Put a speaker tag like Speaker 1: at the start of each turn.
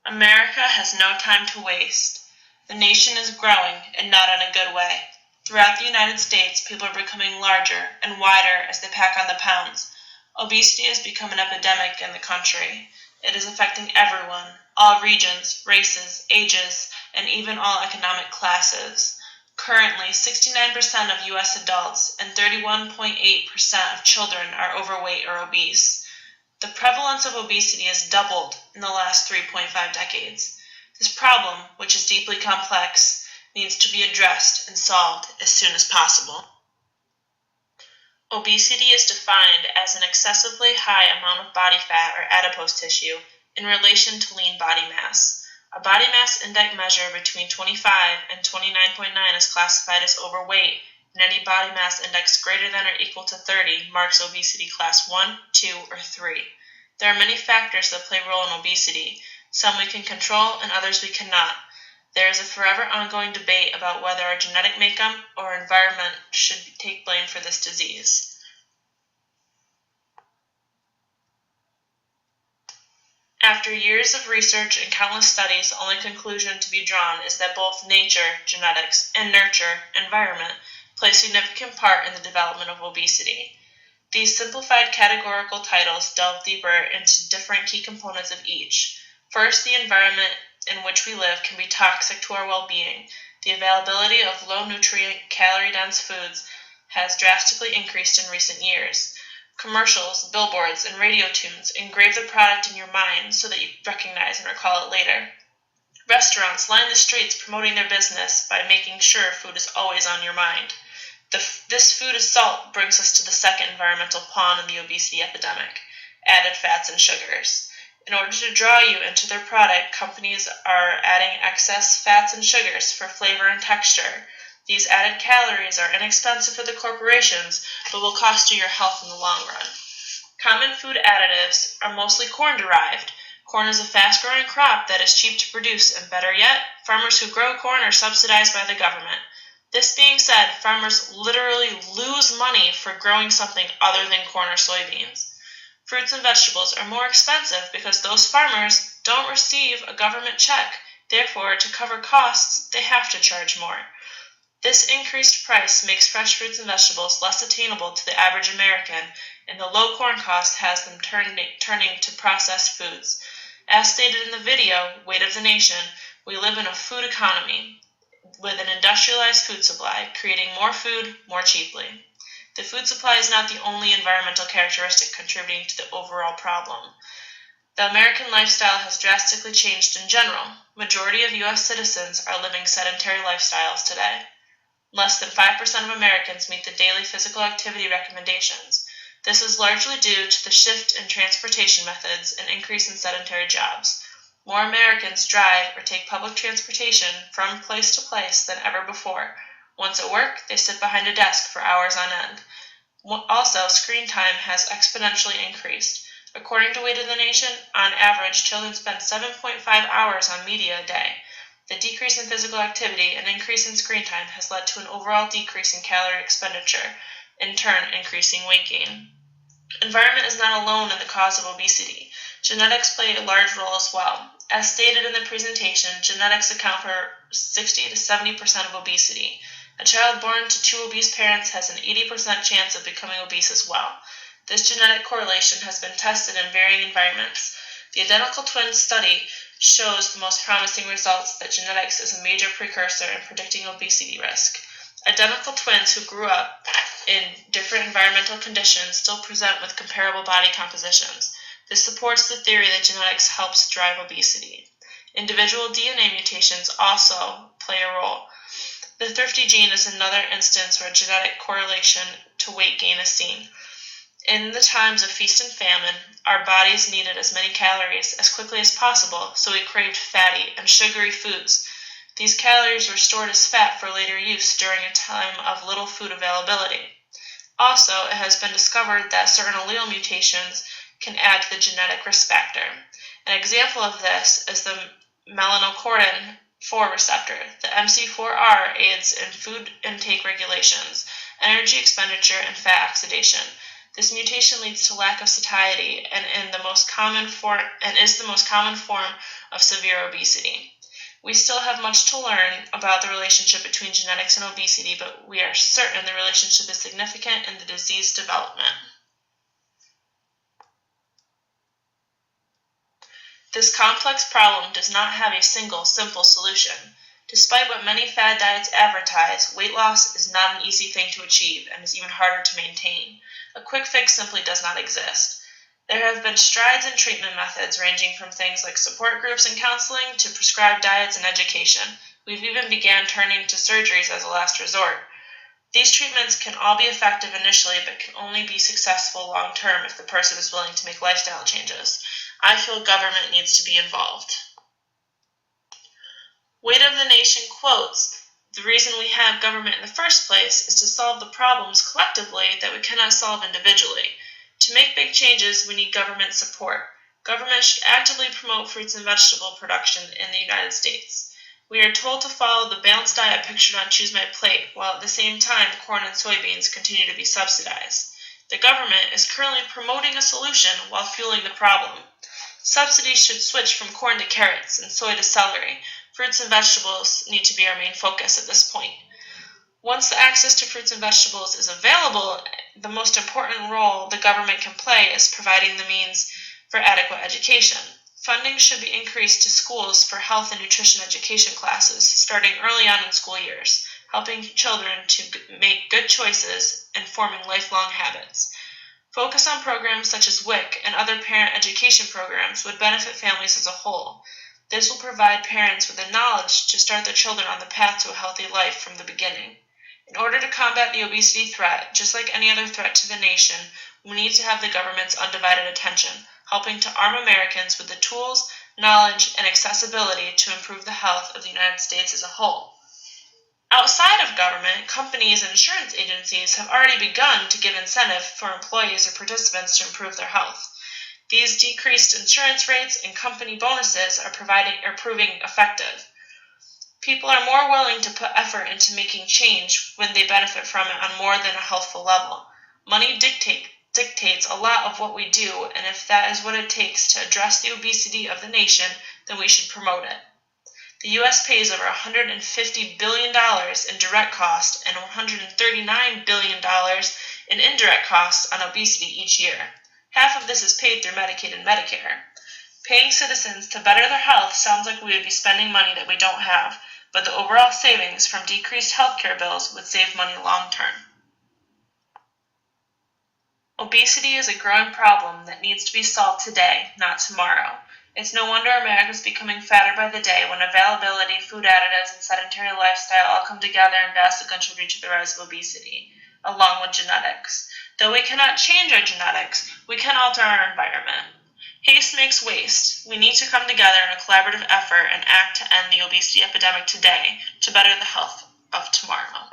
Speaker 1: America has no time to waste. The nation is growing, and not in a good way. Throughout the United States, people are becoming larger and wider as they pack on the pounds. Obesity has become an epidemic in the country. It is affecting everyone, all regions, races, ages, and even all economic classes. Currently, 69% of U.S. adults and 31.8% of children are overweight or obese. The prevalence of obesity has doubled in the last 3.5 decades. This problem, which is deeply complex, needs to be addressed and solved as soon as possible. Obesity is defined as an excessively high amount of body fat or adipose tissue in relation to lean body mass. A body mass index measure between 25 and 29.9 is classified as overweight, and any body mass index greater than or equal to 30 marks obesity class 1, 2, or 3. There are many factors that play a role in obesity. Some we can control and others we cannot. There is a forever ongoing debate about whether our genetic makeup or environment should take blame for this disease. After years of research and countless studies, the only conclusion to be drawn is that both nature, genetics, and nurture, environment, play a significant part in the development of obesity. These simplified categorical titles delve deeper into different key components of each. First, the environment in which we live can be toxic to our well-being. The availability of low-nutrient, calorie-dense foods has drastically increased in recent years. Commercials, billboards, and radio tunes engrave the product in your mind so that you recognize and recall it later. Restaurants line the streets promoting their business by making sure food is always on your mind. This food is salt brings us to the second environmental pawn in the obesity epidemic, added fats and sugars. In order to draw you into their product, companies are adding excess fats and sugars for flavor and texture. These added calories are inexpensive for the corporations, but will cost you your health in the long run. Common food additives are mostly corn-derived. Corn is a fast-growing crop that is cheap to produce, and better yet, farmers who grow corn are subsidized by the government. This being said, farmers literally lose money for growing something other than corn or soybeans. Fruits and vegetables are more expensive because those farmers don't receive a government check. Therefore, to cover costs, they have to charge more. This increased price makes fresh fruits and vegetables less attainable to the average American, and the low corn cost has them turning to processed foods. As stated in the video, Weight of the Nation, we live in a food economy with an industrialized food supply, creating more food more cheaply. The food supply is not the only environmental characteristic contributing to the overall problem. The American lifestyle has drastically changed in general. Majority of U.S. citizens are living sedentary lifestyles today. Less than 5% of Americans meet the daily physical activity recommendations. This is largely due to the shift in transportation methods and increase in sedentary jobs. More Americans drive or take public transportation from place to place than ever before. Once at work, they sit behind a desk for hours on end. Also, screen time has exponentially increased. According to Weight of the Nation, on average, children spend 7.5 hours on media a day. The decrease in physical activity and increase in screen time has led to an overall decrease in calorie expenditure, in turn increasing weight gain. Environment is not alone in the cause of obesity. Genetics play a large role as well. As stated in the presentation, genetics account for 60 to 70% of obesity. A child born to two obese parents has an 80% chance of becoming obese as well. This genetic correlation has been tested in varying environments. The identical twins study shows the most promising results that genetics is a major precursor in predicting obesity risk. Identical twins who grew up in different environmental conditions still present with comparable body compositions. This supports the theory that genetics helps drive obesity. Individual DNA mutations also play a role. The thrifty gene is another instance where genetic correlation to weight gain is seen. In the times of feast and famine, our bodies needed as many calories as quickly as possible, so we craved fatty and sugary foods. These calories were stored as fat for later use during a time of little food availability. Also, it has been discovered that certain allele mutations can add to the genetic risk factor. An example of this is the melanocortin 4 receptor. The MC4R aids in food intake regulations, energy expenditure, and fat oxidation. This mutation leads to lack of satiety and is the most common form of severe obesity. We still have much to learn about the relationship between genetics and obesity, but we are certain the relationship is significant in the disease development. This complex problem does not have a single, simple solution. Despite what many fad diets advertise, weight loss is not an easy thing to achieve and is even harder to maintain. A quick fix simply does not exist. There have been strides in treatment methods ranging from things like support groups and counseling to prescribed diets and education. We've even began turning to surgeries as a last resort. These treatments can all be effective initially but can only be successful long term if the person is willing to make lifestyle changes. I feel government needs to be involved. Weight of the Nation quotes, "The reason we have government in the first place is to solve the problems collectively that we cannot solve individually. To make big changes, we need government support. Government should actively promote fruits and vegetable production in the United States. We are told to follow the balanced diet pictured on Choose My Plate, while at the same time corn and soybeans continue to be subsidized. The government is currently promoting a solution while fueling the problem. Subsidies should switch from corn to carrots and soy to celery. Fruits and vegetables need to be our main focus at this point. Once the access to fruits and vegetables is available, the most important role the government can play is providing the means for adequate education. Funding should be increased to schools for health and nutrition education classes starting early on in school years, helping children to make good choices and forming lifelong habits. Focus on programs such as WIC and other parent education programs would benefit families as a whole. This will provide parents with the knowledge to start their children on the path to a healthy life from the beginning. In order to combat the obesity threat, just like any other threat to the nation, we need to have the government's undivided attention, helping to arm Americans with the tools, knowledge, and accessibility to improve the health of the United States as a whole. Outside of government, companies and insurance agencies have already begun to give incentive for employees or participants to improve their health. These decreased insurance rates and company bonuses are proving effective. People are more willing to put effort into making change when they benefit from it on more than a healthful level. Money dictates a lot of what we do, and if that is what it takes to address the obesity of the nation, then we should promote it. The U.S. pays over $150 billion in direct costs and $139 billion in indirect costs on obesity each year. Half of this is paid through Medicaid and Medicare. Paying citizens to better their health sounds like we would be spending money that we don't have, but the overall savings from decreased healthcare bills would save money long term. Obesity is a growing problem that needs to be solved today, not tomorrow. It's no wonder America is becoming fatter by the day when availability, food additives, and sedentary lifestyle all come together and vastly contribute to the rise of obesity, along with genetics. Though we cannot change our genetics, we can alter our environment. Haste makes waste. We need to come together in a collaborative effort and act to end the obesity epidemic today to better the health of tomorrow.